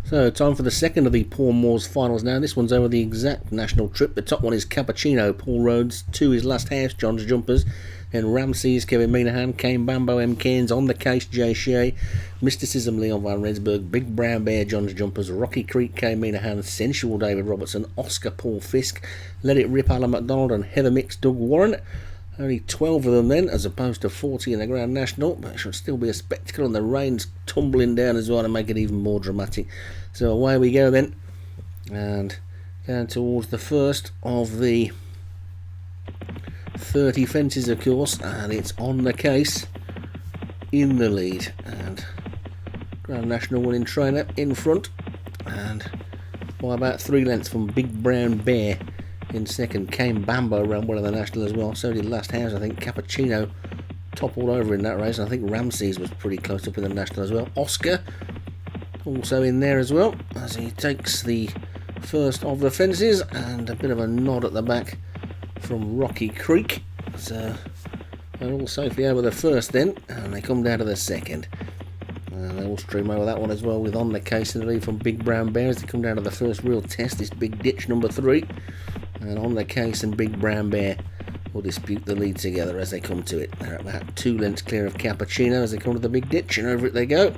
So, time for the second of the Paul Moore's finals now. This one's over the exact national trip. The top one is Cappuccino, Paul Rhodes. 2 is Last House, John's Jumpers. Then Ramses, Kevin Minahan, Kane Bambo, M. Cairns, On the Case, Jay Shea, Mysticism, Leon Van Rensburg, Big Brown Bear, John's Jumpers, Rocky Creek, Kane Minahan, Sensual, David Robertson, Oscar, Paul Fisk, Let It Rip, Alan McDonald, and Heather Mix, Doug Warren. Only 12 of them then, as opposed to 40 in the Grand National, but it should still be a spectacle, and the rain's tumbling down as well to make it even more dramatic. So away we go then, and down towards the first of the 30 fences, of course, and it's On the Case in the lead, and Grand National winning trainer in front, and by about 3 lengths from Big Brown Bear. In second came Bambo, ran well in the National as well. So did Last House. I think Cappuccino toppled over in that race. I think Ramses was pretty close up in the National as well. Oscar also in there as well, as he takes the first of the fences, and a bit of a nod at the back from Rocky Creek. So they're all safely over the first then, and they come down to the second. And they all stream over that one as well, with On the Case in the lead from Big Brown Bear as they come down to the first real test, this big ditch number 3. And On the Case and Big Brown Bear will dispute the lead together as they come to it. They're about 2 lengths clear of Cappuccino as they come to the big ditch, and over it they go.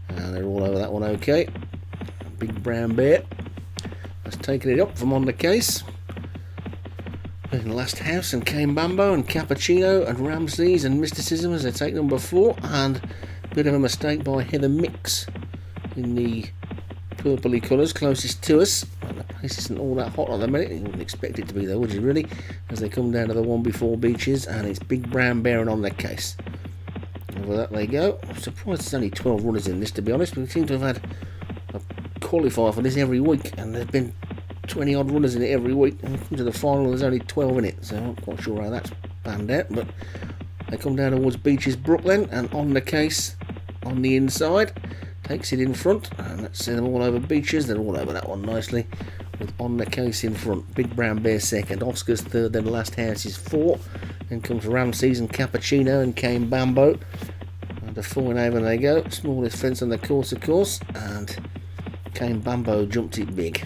And they're all over that one okay. Big Brown Bear has taken it up from On the Case. And Last House and Kane Bambo and Cappuccino and Ramses and Mysticism as they take number 4. And a bit of a mistake by Heather Mix in the purpley colours closest to us. The place isn't all that hot at the minute. You wouldn't expect it to be though, would you really? As they come down to the one before Beaches, and it's Big Brown Bear and On the Case. Over that they go. I'm surprised there's only 12 runners in this, to be honest. We seem to have had a qualifier for this every week, and there's been 20 odd runners in it every week. And come to the final, there's only 12 in it, so I'm not quite sure how that's panned out. But they come down towards Beaches Brook then, and On the Case on the inside takes it in front, and let's see them all over Beaches. They're all over that one nicely, with On the Case in front. Big Brown Bear second, Oscar's third, then Last House is 4. Then comes Ramses and Cappuccino and Kane Bambo. And to 4 and over they go. Smallest fence on the course, of course, and Kane Bambo jumped it big.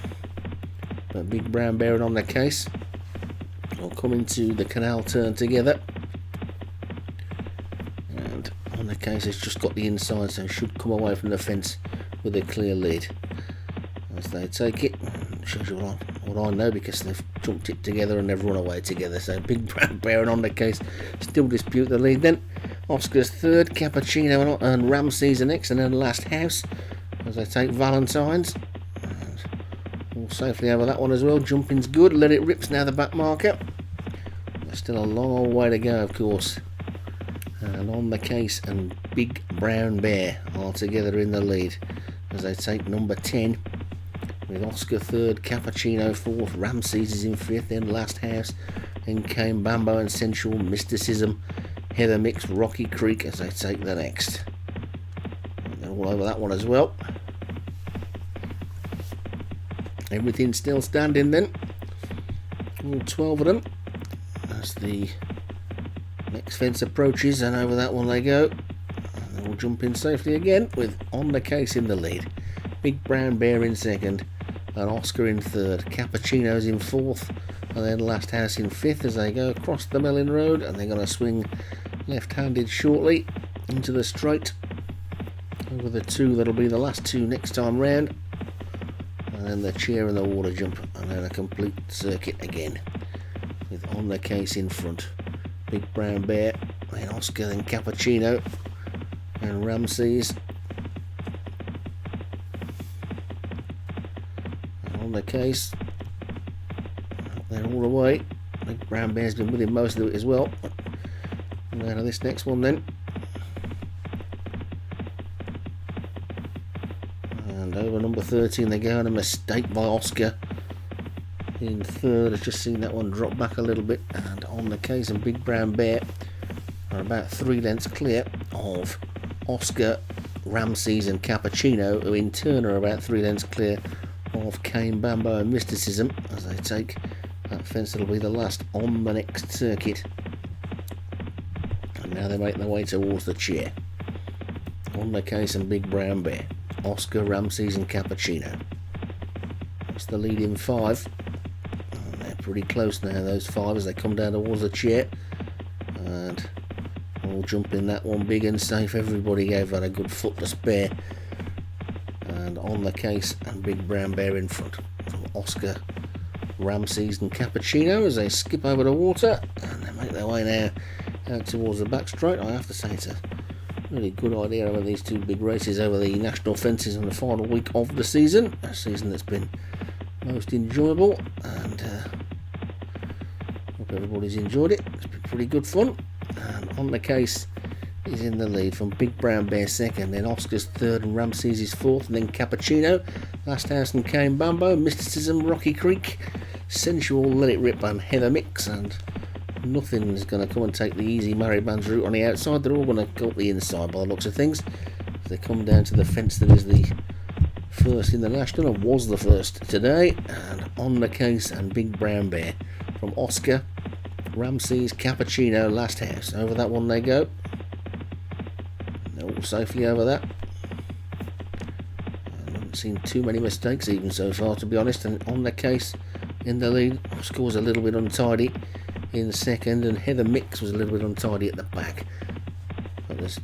But Big Brown Bear and On the Case will come into the canal turn together. On the Case has just got the inside, so should come away from the fence with a clear lead as they take it. Shows you what I know, because they've jumped it together and they've run away together. So Big Brown Bear and On the Case still dispute the lead then. Oscar's third, Cappuccino and Ramses are next, and then Last House as they take Valentine's. And all safely over that one as well. Jumping's good. Let It Rip's now the back marker. There's still a long old way to go, of course. And On the Case and Big Brown Bear are together in the lead as they take number 10, with Oscar third, Cappuccino fourth, Ramses is in fifth, then Last House, then came Bambo and Sensual, Mysticism, Heather Mix, Rocky Creek as they take the next. And they're all over that one as well. Everything's still standing then, all 12 of them, as the next fence approaches, and over that one they go. And they will jump in safely again, with On the Case in the lead. Big Brown Bear in second, and Oscar in third. Cappuccino's in fourth, and then Last House in fifth as they go across the Mellon Road, and they're going to swing left-handed shortly into the straight over the 2 that'll be the last 2 next time round, and then the chair and the water jump, and then a complete circuit again, with On the Case in front. Big Brown Bear, then Oscar, then Cappuccino, and Ramses. And On the Case, they're all away. Big Brown Bear's been with him most of it as well. And now to this next one then. And over number 13 they go, and a mistake by Oscar in third. I've just seen that one drop back a little bit, and On the Case and Big Brown Bear are about 3 lengths clear of Oscar, Ramses and Cappuccino, who in turn are about 3 lengths clear of Kane Bambo and Mysticism as they take that fence that'll be the last on the next circuit. And now they make their way towards the chair. On the Case and Big Brown Bear. Oscar, Ramses and Cappuccino. That's the lead in 5. And they're pretty close now, those 5, as they come down towards the chair. And all jump in that one big and safe. Everybody gave that a good foot to spare. And On the Case and Big Brown Bear in front from Oscar, Ramses and Cappuccino as they skip over the water and they make their way now out towards the back straight. I have to say it's a really good idea over these two big races over the national fences on the final week of the season. A season that's been most enjoyable, and hope everybody's enjoyed it. It's been pretty good fun. And On the Case is in the lead from Big Brown Bear second, then Oscar's third and Ramses is fourth, and then Cappuccino, Last House and Cane Bambo, Mysticism, Rocky Creek, Sensual, Let It Rip and Heather Mix, and nothing's going to come and take the easy Mariband's route on the outside. They're all going to go up the inside by the looks of things. As they come down to the fence that is the first in the national, and was the first today, and On the Case and Big Brown Bear from Oscar, Ramses, Cappuccino, Last House. Over that one they go. They're all safely over that. I haven't seen too many mistakes even so far, to be honest. And On the Case in the lead. Oscar was a little bit untidy in second, and Heather Mix was a little bit untidy at the back. But there's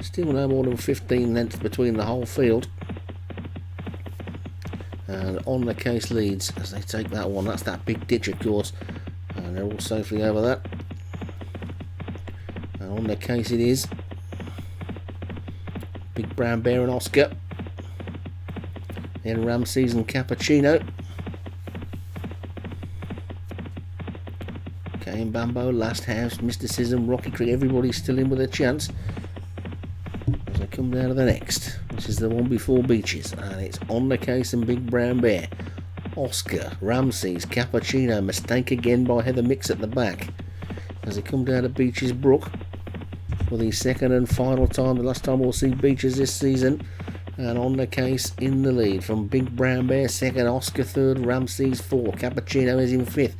still no more than 15 lengths between the whole field. And On the Case leads as they take that one. That's that big ditch, of course. And they're all safely over that. And On the Case it is. Big Brown Bear and Oscar. Then Ramses and Cappuccino. Cane Bambo, Last House, Mysticism, Rocky Creek. Everybody's still in with a chance as they come down to the next. This is the one before Beaches, and it's On the Case and Big Brown Bear. Oscar, Ramses, Cappuccino. Mistake again by Heather Mix at the back as they come down to Beaches Brook for the second and final time. The last time we'll see Beaches this season. And On the Case in the lead from Big Brown Bear second, Oscar third, Ramses fourth. Cappuccino is in fifth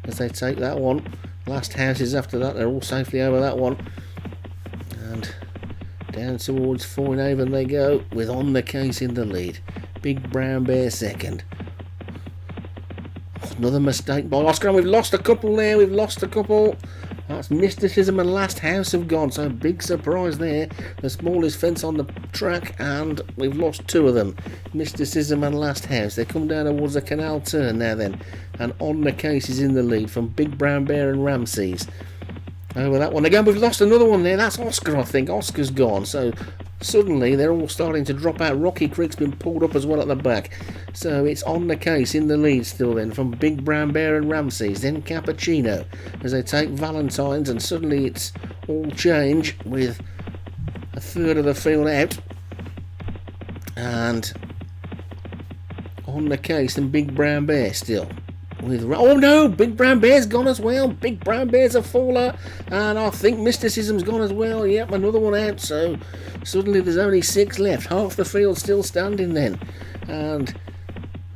as they take that one. Last House is after that. They're all safely over that one. And down towards Foynehaven they go with On the Case in the lead. Big Brown Bear second. Another mistake by Oscar, and we've lost a couple there. We've lost a couple. That's Mysticism and Last House have gone, so big surprise there. The smallest fence on the track, and we've lost 2 of them. Mysticism and Last House. They come down towards the canal turn now then, and On the Case is in the lead from Big Brown Bear and Ramses. Over that one again, we've lost another one there. That's Oscar, I think. Oscar's gone, so suddenly they're all starting to drop out. Rocky Creek's been pulled up as well at the back. So it's On the Case in the lead still then from Big Brown Bear and Ramses. Then Cappuccino as they take Valentine's, and suddenly it's all change with a third of the field out. And On the Case and Big Brown Bear still. Oh no, Big Brown Bear's gone as well. Big Brown Bear's a faller, and I think Mysticism's gone as well. Yep, another one out, so suddenly there's only 6 left. Half the field still standing then, and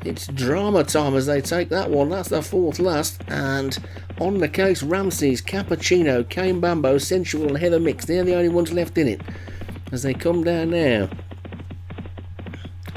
it's drama time as they take that one. That's the 4th last, and On the Case, Ramses, Cappuccino, Cane Bambo, Sensual and Heather Mix. They're the only ones left in it as they come down now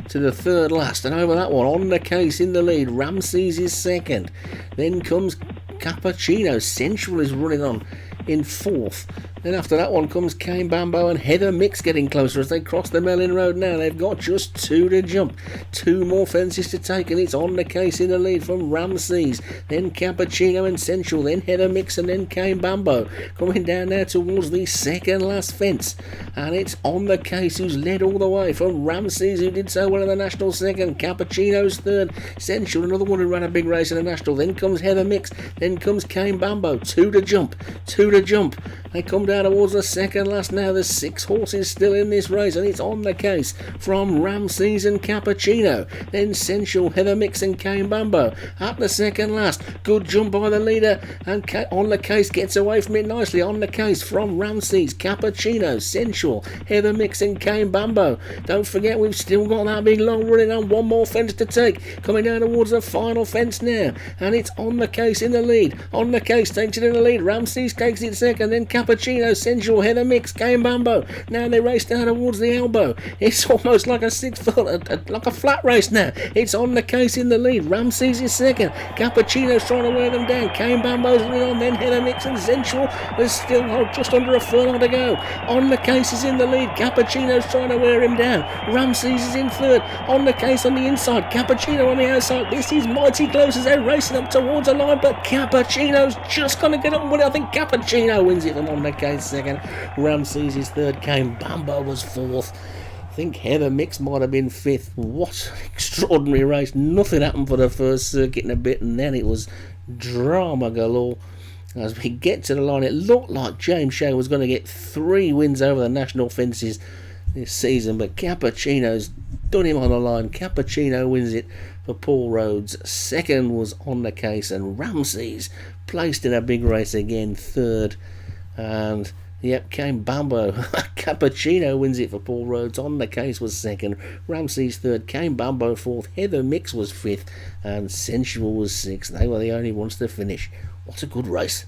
to the 3rd last, and over that one, On the Case in the lead. Ramses is second. Then comes Cappuccino. Sensual is running on in 4th. Then after that one comes Cane Bambo and Heather Mix getting closer as they cross the Mellin Road now. They've got just 2 to jump. 2 more fences to take, and it's On the Case in the lead from Ramses. Then Cappuccino and Sensual. Then Heather Mix and then Cane Bambo. Coming down now towards the 2nd last fence. And it's On the Case who's led all the way from Ramses, who did so well in the national second. Cappuccino's third. Sensual, another one who ran a big race in the national. Then comes Heather Mix. Then comes Cane Bambo. 2 to jump. 2 to jump. They come down towards the 2nd last now. There's 6 horses still in this race, and it's On the Case from Ramses and Cappuccino. Then Sensual, Heather Mix and Cane Bambo at the 2nd last. Good jump by the leader, and On the Case gets away from it nicely. On the Case from Ramses, Cappuccino, Sensual, Heather Mix and Cane Bambo. Don't forget we've still got that big long running on. 1 more fence to take. Coming down towards the final fence now, and it's On the Case in the lead. On the Case takes it in the lead. Ramses takes it second, then Cappuccino, Sensual, Heather Mix, Came Bumbo. Now they race down towards the elbow. It's almost like a 6 foot, like a flat race now. It's On the Case in the lead. Ramses is second. Cappuccino's trying to wear them down. Came Bumbo's on, then Heather Mix and Sensual. There's still just under a furlong to go. On the Case is in the lead. Cappuccino's trying to wear him down. Ramses is in third. On the Case on the inside. Cappuccino on the outside. This is mighty close as they're racing up towards the line, but Cappuccino's just going to get on with it. I think Cappuccino wins it from On the Case second. Ramses is third. Came Bumbo was fourth. I think Heather Mix might have been fifth. What an extraordinary race. Nothing happened for the first circuit in a bit, and then it was drama galore. As we get to the line, it looked like James Shea was going to get 3 wins over the national fences this season, but Cappuccino's done him on the line. Cappuccino wins it for Paul Rhodes. Second was On the Case, and Ramses placed in a big race again, third. And yep, Came Bumbo. Cappuccino wins it for Paul Rhodes. On the Case was second. Ramses third. Came Bumbo fourth. Heather Mix was fifth. And Sensual was sixth. They were the only ones to finish. What a good race.